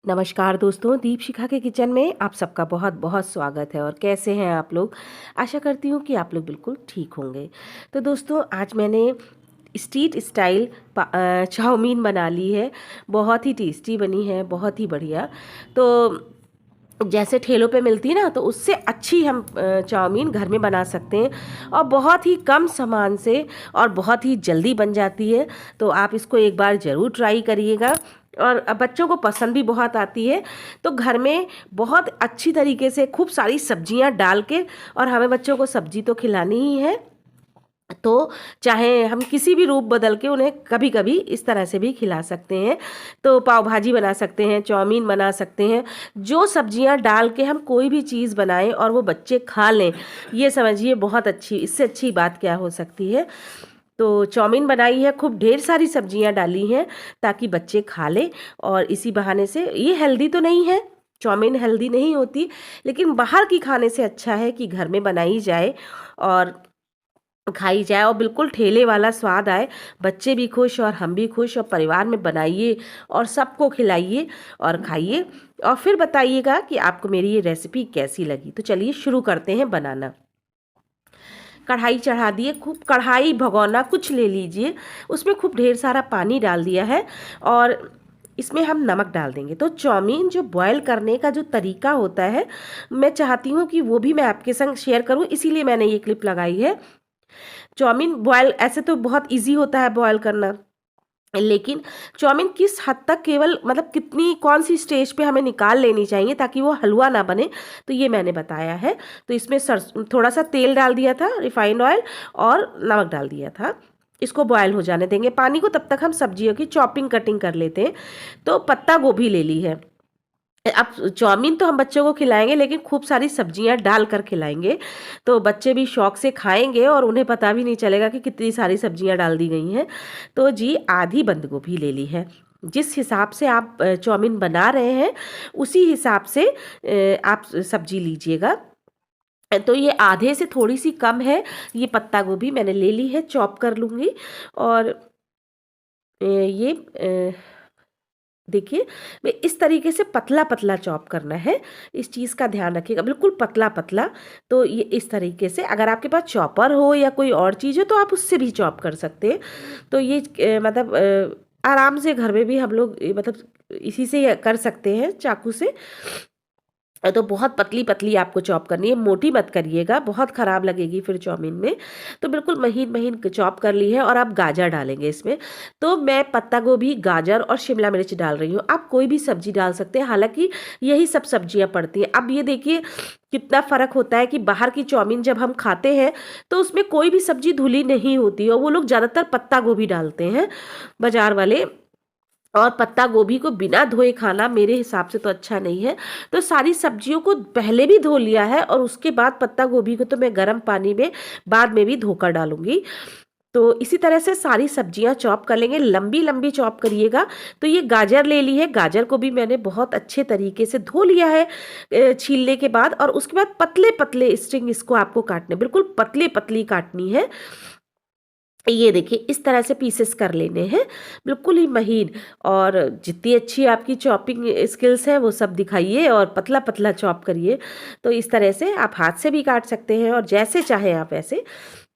नमस्कार दोस्तों, दीप शिखा के किचन में आप सबका बहुत बहुत स्वागत है। और कैसे हैं आप लोग? आशा करती हूँ कि आप लोग बिल्कुल ठीक होंगे। तो दोस्तों, आज मैंने स्ट्रीट स्टाइल चाउमीन बना ली है। बहुत ही टेस्टी बनी है, बहुत ही बढ़िया। तो जैसे ठेलों पे मिलती है ना, तो उससे अच्छी हम चाउमीन घर में बना सकते हैं और बहुत ही कम सामान से और बहुत ही जल्दी बन जाती है। तो आप इसको एक बार ज़रूर ट्राई करिएगा। और अब बच्चों को पसंद भी बहुत आती है। तो घर में बहुत अच्छी तरीके से खूब सारी सब्जियां डाल के, और हमें बच्चों को सब्जी तो खिलानी ही है, तो चाहे हम किसी भी रूप बदल के उन्हें कभी कभी इस तरह से भी खिला सकते हैं। तो पाव भाजी बना सकते हैं, चाउमीन बना सकते हैं। जो सब्जियां डाल के हम कोई भी चीज़ बनाएं और वो बच्चे खा लें, ये समझिए बहुत अच्छी, इससे अच्छी बात क्या हो सकती है। तो चाउमीन बनाई है, खूब ढेर सारी सब्जियां डाली हैं ताकि बच्चे खा लें। और इसी बहाने से ये हेल्दी तो नहीं है, चाउमीन हेल्दी नहीं होती, लेकिन बाहर की खाने से अच्छा है कि घर में बनाई जाए और खाई जाए और बिल्कुल ठेले वाला स्वाद आए। बच्चे भी खुश और हम भी खुश, और परिवार में बनाइए और सबको खिलाइए और खाइए। और फिर बताइएगा कि आपको मेरी ये रेसिपी कैसी लगी। तो चलिए शुरू करते हैं बनाना। कढ़ाई चढ़ा दिए, खूब कढ़ाई भगोना कुछ ले लीजिए, उसमें खूब ढेर सारा पानी डाल दिया है और इसमें हम नमक डाल देंगे। तो चाउमीन जो बॉयल करने का जो तरीका होता है, मैं चाहती हूँ कि वो भी मैं आपके संग शेयर करूँ, इसीलिए मैंने ये क्लिप लगाई है। चाउमीन बॉयल ऐसे तो बहुत इजी होता है बॉयल करना, लेकिन चाउमीन किस हद तक, केवल मतलब कितनी कौन सी स्टेज पे हमें निकाल लेनी चाहिए ताकि वो हलवा ना बने, तो ये मैंने बताया है। तो इसमें थोड़ा सा तेल डाल दिया था, रिफाइंड ऑयल, और नमक डाल दिया था। इसको बॉयल हो जाने देंगे पानी को, तब तक हम सब्जियों की चॉपिंग कटिंग कर लेते हैं। तो पत्ता गोभी ले ली है। अब चाउमीन तो हम बच्चों को खिलाएंगे, लेकिन खूब सारी सब्जियां डाल कर खिलाएंगे, तो बच्चे भी शौक से खाएंगे और उन्हें पता भी नहीं चलेगा कि कितनी सारी सब्जियां डाल दी गई हैं। तो जी, आधी बंद गोभी ले ली है। जिस हिसाब से आप चाउमीन बना रहे हैं, उसी हिसाब से आप सब्जी लीजिएगा। तो ये आधे से थोड़ी सी कम है, ये पत्ता गोभी मैंने ले ली है, चॉप कर लूँगी। और ये देखिए, मैं इस तरीके से पतला पतला चॉप करना है, इस चीज़ का ध्यान रखिएगा, बिल्कुल पतला पतला। तो ये इस तरीके से, अगर आपके पास चॉपर हो या कोई और चीज़ हो तो आप उससे भी चॉप कर सकते हैं। तो ये मतलब आराम से घर में भी हम लोग मतलब इसी से कर सकते हैं, चाकू से। तो बहुत पतली पतली आपको चॉप करनी है, मोटी मत करिएगा, बहुत ख़राब लगेगी फिर चाउमीन में। तो बिल्कुल महीन महीन चॉप कर ली है। और आप गाजर डालेंगे इसमें। तो मैं पत्ता गोभी, गाजर और शिमला मिर्च डाल रही हूँ। आप कोई भी सब्जी डाल सकते हैं, हालांकि यही सब सब्जियां पड़ती हैं। अब ये देखिए कितना फ़र्क होता है कि बाहर की चाउमीन जब हम खाते हैं तो उसमें कोई भी सब्जी धुली नहीं होती, और वो लोग ज़्यादातर पत्ता गोभी डालते हैं, बाजार वाले। और पत्ता गोभी को बिना धोए खाना मेरे हिसाब से तो अच्छा नहीं है। तो सारी सब्जियों को पहले भी धो लिया है, और उसके बाद पत्ता गोभी को तो मैं गर्म पानी में बाद में भी धोकर डालूंगी। तो इसी तरह से सारी सब्जियां चॉप कर लेंगे, लंबी लंबी चॉप करिएगा। तो ये गाजर ले ली है, गाजर को भी मैंने बहुत अच्छे तरीके से धो लिया है छीलने के बाद। और उसके बाद पतले पतले स्ट्रिंग इसको आपको काटने, बिल्कुल पतले पतली काटनी है। ये देखिए इस तरह से पीसेस कर लेने हैं, बिल्कुल ही महीन। और जितनी अच्छी आपकी चॉपिंग स्किल्स हैं वो सब दिखाइए और पतला पतला चॉप करिए। तो इस तरह से आप हाथ से भी काट सकते हैं, और जैसे चाहें आप वैसे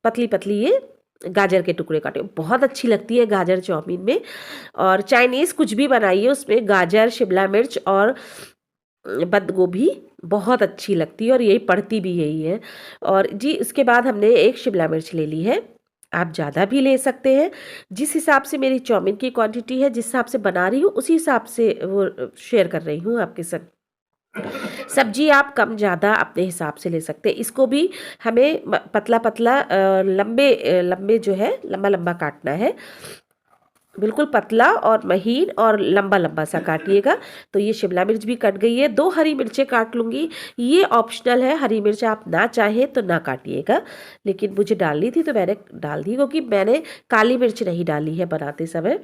पतली पतली ये गाजर के टुकड़े काटे। बहुत अच्छी लगती है गाजर चाउमीन में। और चाइनीज़ कुछ भी बनाइए, उसमें गाजर, शिमला मिर्च और बंद गोभी बहुत अच्छी लगती है, और यही पड़ती भी यही है। और जी, उसके बाद हमने एक शिमला मिर्च ले ली है। आप ज़्यादा भी ले सकते हैं, जिस हिसाब से मेरी चाउमीन की क्वांटिटी है, जिस हिसाब से बना रही हूँ उसी हिसाब से वो शेयर कर रही हूँ आपके साथ। सब्जी आप कम ज़्यादा अपने हिसाब से ले सकते हैं। इसको भी हमें पतला पतला लंबे लंबे जो है, लंबा लंबा काटना है, बिल्कुल पतला और महीन और लंबा लंबा सा काटिएगा। तो ये शिमला मिर्च भी कट गई है, 2 हरी मिर्चें काट लूँगी। ये ऑप्शनल है, हरी मिर्च आप ना चाहें तो ना काटिएगा, लेकिन मुझे डालनी थी तो मैंने डाल दी, क्योंकि मैंने काली मिर्च नहीं डाली है बनाते समय।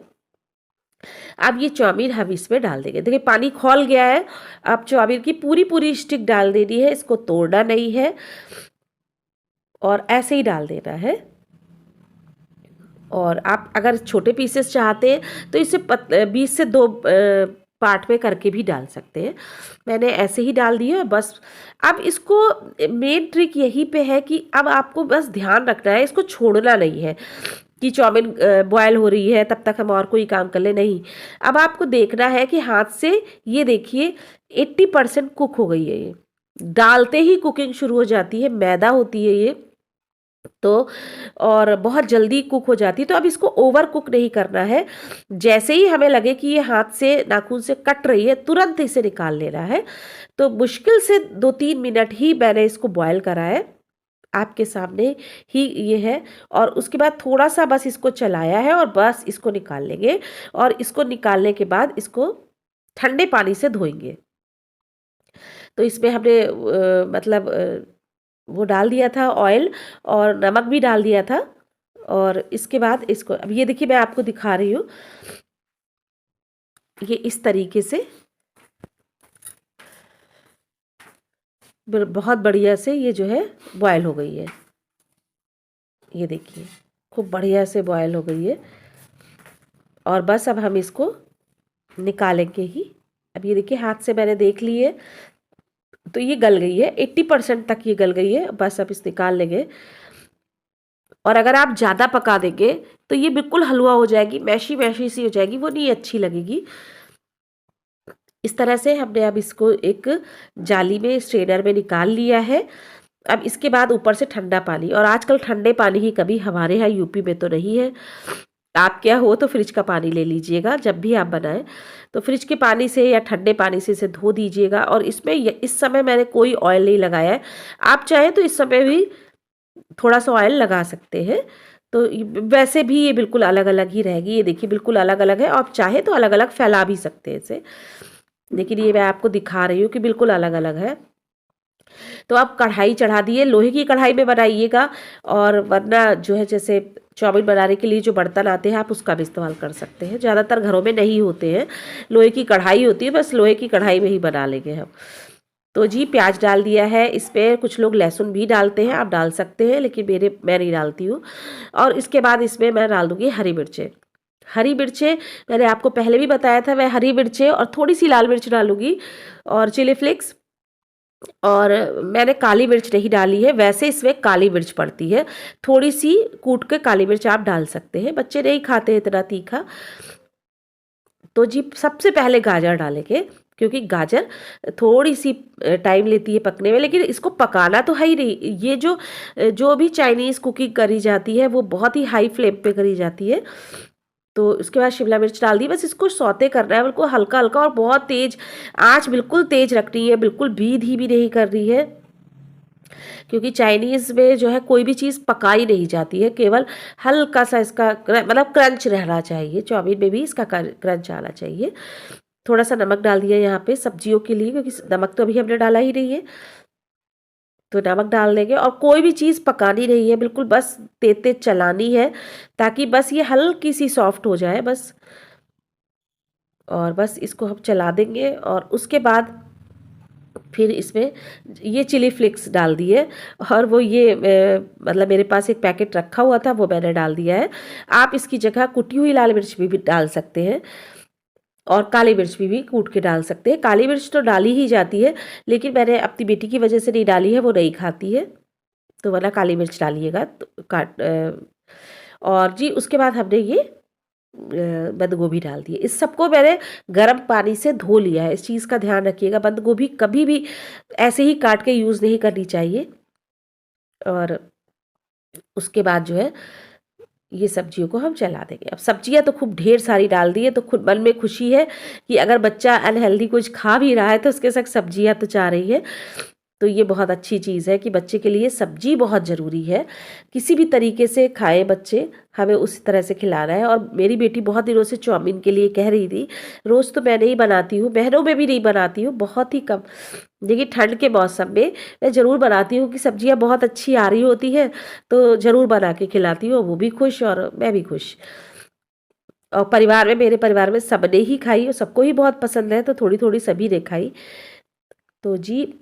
अब ये चाउमीन हम इसमें डाल देंगे। देखिए पानी खौल गया है। अब चाउमीन की पूरी पूरी स्टिक डाल देनी है, इसको तोड़ना नहीं है, और ऐसे ही डाल देना है। और आप अगर छोटे पीसेस चाहते हैं तो इसे 20 से 2 पार्ट में करके भी डाल सकते हैं। मैंने ऐसे ही डाल दिए बस। अब इसको मेन ट्रिक यहीं पे है कि अब आपको बस ध्यान रखना है, इसको छोड़ना नहीं है कि चाउमीन बॉयल हो रही है तब तक हम और कोई काम कर ले, नहीं। अब आपको देखना है कि हाथ से, ये देखिए 80% कुक हो गई है ये, डालते ही कुकिंग शुरू हो जाती है, मैदा होती है ये तो, और बहुत जल्दी कुक हो जाती है। तो अब इसको ओवर कुक नहीं करना है। जैसे ही हमें लगे कि ये हाथ से, नाखून से कट रही है, तुरंत इसे निकाल लेना है। तो मुश्किल से 2-3 मिनट ही मैंने इसको बॉयल करा है, आपके सामने ही ये है। और उसके बाद थोड़ा सा बस इसको चलाया है और बस इसको निकाल लेंगे। और इसको निकालने के बाद इसको ठंडे पानी से धोएंगे। तो इसमें हमने वो डाल दिया था ऑयल, और नमक भी डाल दिया था। और इसके बाद इसको, अब ये देखिए मैं आपको दिखा रही हूँ, ये इस तरीके से बहुत बढ़िया से ये जो है बॉयल हो गई है। ये देखिए खूब बढ़िया से बॉयल हो गई है। और बस अब हम इसको निकालेंगे ही। अब ये देखिए हाथ से मैंने देख ली है, तो ये गल गई है, 80% तक ये गल गई है। बस अब इस निकाल लेंगे। और अगर आप ज़्यादा पका देंगे तो ये बिल्कुल हलवा हो जाएगी, मैशी मैशी सी हो जाएगी, वो नहीं अच्छी लगेगी। इस तरह से हमने अब इसको एक जाली में, स्ट्रेनर में निकाल लिया है। अब इसके बाद ऊपर से ठंडा पानी, और आजकल ठंडे पानी ही, कभी हमारे यहाँ यूपी में तो नहीं है, आप क्या हो तो फ्रिज का पानी ले लीजिएगा जब भी आप बनाएं। तो फ्रिज के पानी से या ठंडे पानी से इसे धो दीजिएगा। और इसमें इस समय मैंने कोई ऑयल नहीं लगाया है, आप चाहें तो इस समय भी थोड़ा सा ऑयल लगा सकते हैं। तो वैसे भी ये बिल्कुल अलग अलग ही रहेगी। ये देखिए बिल्कुल अलग अलग है, आप चाहे तो अलग अलग फैला भी सकते हैं इसे, लेकिन ये मैं आपको दिखा रही हूँ कि बिल्कुल अलग अलग है। तो आप कढ़ाई चढ़ा दिए, लोहे की कढ़ाई में बनाइएगा, और वरना जो है जैसे चाउमीन बनाने के लिए जो बर्तन आते हैं आप उसका भी इस्तेमाल कर सकते हैं। ज़्यादातर घरों में नहीं होते हैं, लोहे की कढ़ाई होती है, बस लोहे की कढ़ाई में ही बना लेंगे हम। तो जी प्याज डाल दिया है, इस पर कुछ लोग लहसुन भी डालते हैं, आप डाल सकते हैं, लेकिन मैं नहीं डालती हूँ। और इसके बाद इसमें मैं डाल दूँगी हरी मिर्चें। हरी मिर्चें मैंने आपको पहले भी बताया था, मैं हरी मिर्चें और थोड़ी सी लाल मिर्च डालूँगी, और चिली फ्लेक्स। और मैंने काली मिर्च नहीं डाली है, वैसे इसमें काली मिर्च पड़ती है, थोड़ी सी कूट के काली मिर्च आप डाल सकते हैं, बच्चे नहीं खाते इतना तीखा। तो जी सबसे पहले गाजर डालेंगे, क्योंकि गाजर थोड़ी सी टाइम लेती है पकने में, लेकिन इसको पकाना तो है ही नहीं। ये जो जो भी चाइनीज़ कुकिंग करी जाती है वो बहुत ही हाई फ्लेम पे करी जाती है। तो उसके बाद शिमला मिर्च डाल दी, बस इसको सौते करना है बिल्कुल हल्का हल्का, और बहुत तेज आंच बिल्कुल तेज रखनी है, बिल्कुल भी धीमी नहीं कर रही है, क्योंकि चाइनीज़ में जो है कोई भी चीज़ पकाई नहीं जाती है, केवल हल्का सा इसका मतलब क्रंच रहना चाहिए। चाउमीन में भी इसका क्रंच आना चाहिए। थोड़ा सा नमक डाल दिया यहाँ पे सब्जियों के लिए, क्योंकि नमक तो अभी हमने डाला ही नहीं है, तो नमक डाल देंगे। और कोई भी चीज़ पकानी नहीं है, बिल्कुल बस तेज तेज चलानी है, ताकि बस ये हल्की सी सॉफ्ट हो जाए बस। और बस इसको हम चला देंगे, और उसके बाद फिर इसमें ये चिली फ्लेक्स डाल दिए, और वो ये मतलब मेरे पास एक पैकेट रखा हुआ था वो मैंने डाल दिया है। आप इसकी जगह कुटी हुई लाल मिर्च भी डाल सकते हैं, और काली मिर्च भी कूट के डाल सकते हैं। काली मिर्च तो डाली ही जाती है, लेकिन मैंने अपनी बेटी की वजह से नहीं डाली है, वो नहीं खाती है, तो वरना काली मिर्च डालिएगा तो और जी उसके बाद हमने ये बंद गोभी डाल दी है। इस सबको मैंने गर्म पानी से धो लिया है, इस चीज़ का ध्यान रखिएगा। बंद गोभी कभी भी ऐसे ही काट के यूज़ नहीं करनी चाहिए। और उसके बाद जो है ये सब्जियों को हम चला देंगे। अब सब्जियां तो खूब ढेर सारी डाल दी है, तो खुद मन में खुशी है कि अगर बच्चा अनहेल्दी कुछ खा भी रहा है तो उसके साथ सब्जियां तो चाह रही है। तो ये बहुत अच्छी चीज़ है कि बच्चे के लिए सब्जी बहुत ज़रूरी है, किसी भी तरीके से खाए बच्चे, हमें उसी तरह से खिलाना है। और मेरी बेटी बहुत दिनों से चाउमीन के लिए कह रही थी, रोज़ तो मैं नहीं बनाती हूँ, बहनों में भी नहीं बनाती हूँ, बहुत ही कम, लेकिन ठंड के मौसम में मैं ज़रूर बनाती हूँ कि सब्जियाँ बहुत अच्छी आ रही होती है तो ज़रूर बना के खिलाती हूँ, वो भी खुश और मैं भी खुश। और परिवार में, मेरे परिवार में सबने ही खाई और सबको ही बहुत पसंद है, तो थोड़ी थोड़ी सभी ने खाई। तो जी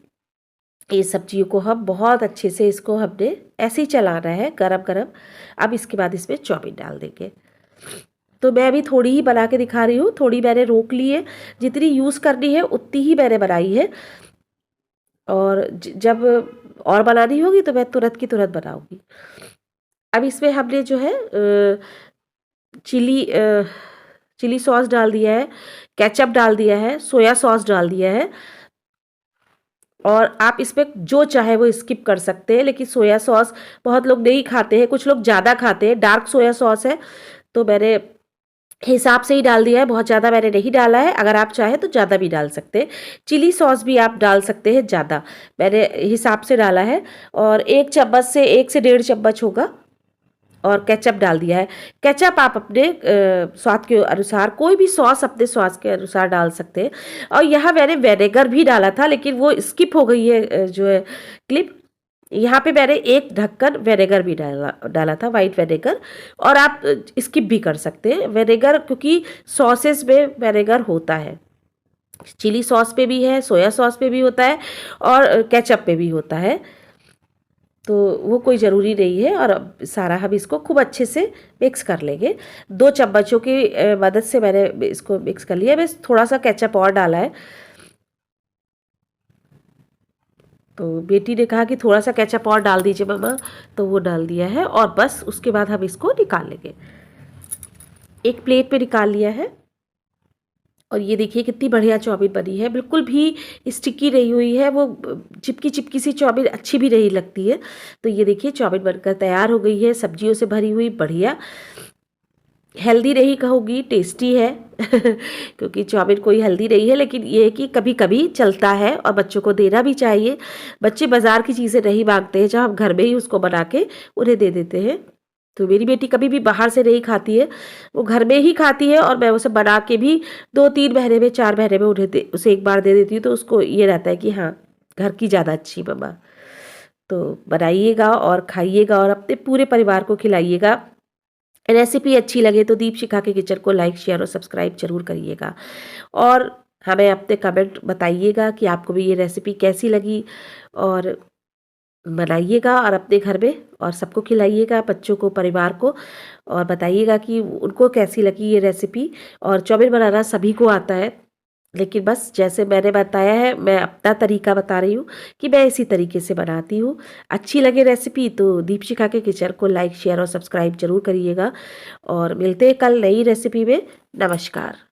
ये सब्जियों को हम बहुत अच्छे से, इसको हमने ऐसे ही चलाना है गरम गरम। अब इसके बाद इसमें चाउमीन डाल देंगे। तो मैं अभी थोड़ी ही बना के दिखा रही हूँ, थोड़ी मैंने रोक ली है, जितनी यूज़ करनी है उतनी ही मैंने बनाई है। और जब और बनानी होगी तो मैं तुरंत की तुरंत बनाऊंगी। अब इसमें हमने जो है चिली चिली सॉस डाल दिया है, केचप डाल दिया है, सोया सॉस डाल दिया है। और आप इसमें जो चाहे वो स्किप कर सकते हैं, लेकिन सोया सॉस बहुत लोग नहीं खाते हैं, कुछ लोग ज़्यादा खाते हैं। डार्क सोया सॉस है तो मैंने हिसाब से ही डाल दिया है, बहुत ज़्यादा मैंने नहीं डाला है। अगर आप चाहें तो ज़्यादा भी डाल सकते हैं। चिली सॉस भी आप डाल सकते हैं ज़्यादा, मैंने हिसाब से डाला है। और 1 चम्मच से 1 से 1.5 चम्मच होगा। और केचप डाल दिया है। केचप आप अपने स्वाद के अनुसार, कोई भी सॉस अपने स्वाद के अनुसार डाल सकते हैं। और यहाँ मैंने विनेगर भी डाला था, लेकिन वो स्किप हो गई है जो है क्लिप। यहाँ पे मैंने एक ढक्कन विनेगर भी डाला था, वाइट विनेगर। और आप स्किप भी कर सकते हैं विनेगर, क्योंकि सॉसेस में विनेगर होता है। चिली सॉस पे भी है, सोया सॉस पे भी होता है, और केचप पे भी होता है। तो वो कोई ज़रूरी नहीं है। और अब सारा हम इसको खूब अच्छे से मिक्स कर लेंगे। 2 चम्मचों की मदद से मैंने इसको मिक्स कर लिया। बस थोड़ा सा केचप और डाला है। तो बेटी ने कहा कि थोड़ा सा केचप और डाल दीजिए मम्मा, तो वो डाल दिया है। और बस उसके बाद हम इसको निकाल लेंगे। एक प्लेट पे निकाल लिया है। और ये देखिए कितनी बढ़िया चाउमीन बनी है, बिल्कुल भी स्टिकी नहीं हुई है। वो चिपकी चिपकी सी चाउमीन अच्छी भी नहीं लगती है। तो ये देखिए चाउमीन बनकर तैयार हो गई है, सब्जियों से भरी हुई, बढ़िया। हेल्दी नहीं कहूँगी, टेस्टी है क्योंकि चाउमीन कोई हेल्दी नहीं है, लेकिन ये है कि कभी कभी चलता है और बच्चों को देना भी चाहिए। बच्चे बाज़ार की चीज़ें नहीं मांगते हैं, जब हम घर में ही उसको बना के उन्हें दे देते हैं। तो मेरी बेटी कभी भी बाहर से नहीं खाती है, वो घर में ही खाती है। और मैं उसे बना के भी 2-3 महीने में, 4 महीने में उसे एक बार दे देती हूँ। तो उसको ये रहता है कि हाँ, घर की ज़्यादा अच्छी मम्मा। तो बनाइएगा और खाइएगा और अपने पूरे परिवार को खिलाइएगा। रेसिपी अच्छी लगे तो दीपशिखा के किचन को लाइक, शेयर और सब्सक्राइब जरूर करिएगा। और हमें अपने कमेंट बताइएगा कि आपको भी ये रेसिपी कैसी लगी। और बनाइएगा और अपने घर में और सबको खिलाइएगा, बच्चों को, परिवार को। और बताइएगा कि उनको कैसी लगी ये रेसिपी। और चाउमीन बनाना सभी को आता है, लेकिन बस जैसे मैंने बताया है, मैं अपना तरीका बता रही हूँ कि मैं इसी तरीके से बनाती हूँ। अच्छी लगे रेसिपी तो दीपशिखा के किचन को लाइक, शेयर और सब्सक्राइब जरूर करिएगा। और मिलते हैं कल नई रेसिपी में। नमस्कार।